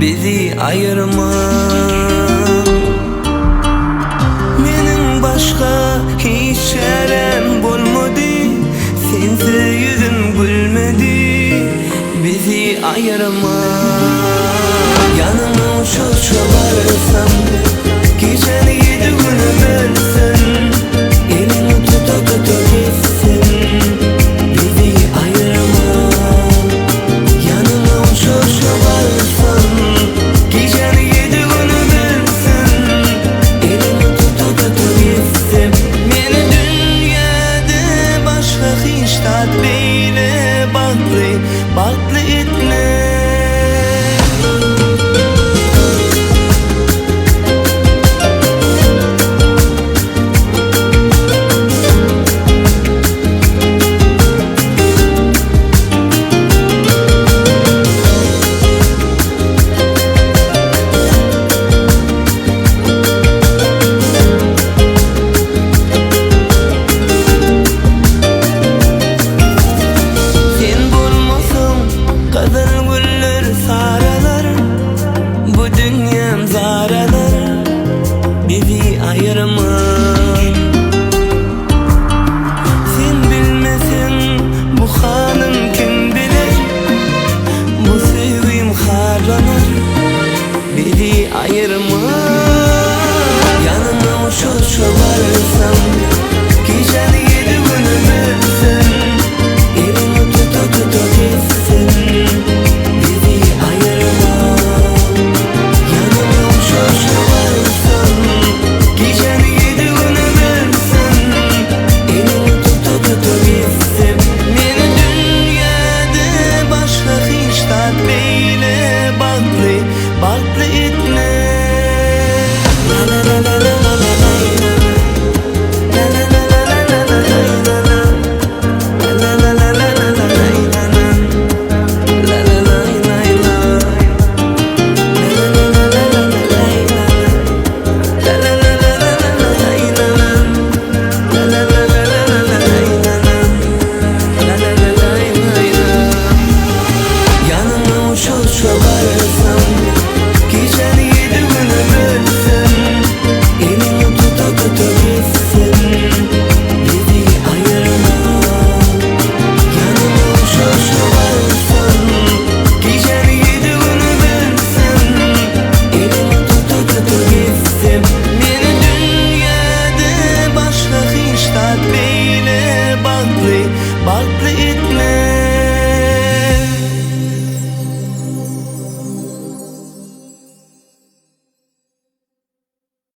bizi ayırma. Mening başka hiç çarem bolmadı, sensiz yüzüm gülmedi, bizi ayırma. Yanıma uçuşa varsam, geceni 7 günü bölsün, elini tuta tuta gitsin, bizi ayırma. Yanıma uçuşa varsam, geceni 7 günü bölsün, elini tuta tuta gitsin. Meni dünyada başka hiç tat beyle baklı etme. Bizi ayırma. Sen bilmesin bu hanım kim bilir, bu sevgim harlanır, bizi ayırma. Yanıma uçuşa varsam, geceni 7 günü bölsün, elini tuta tuta gitsin, bizi ayırma. Yanıma uçuşa varsam, geceni 7 günü bölsün, elini tuta tuta gitsin. Meni dünyada başka hiç tat beyle baklı etme. La la la la la la la la la la la la la la la la baklı etme.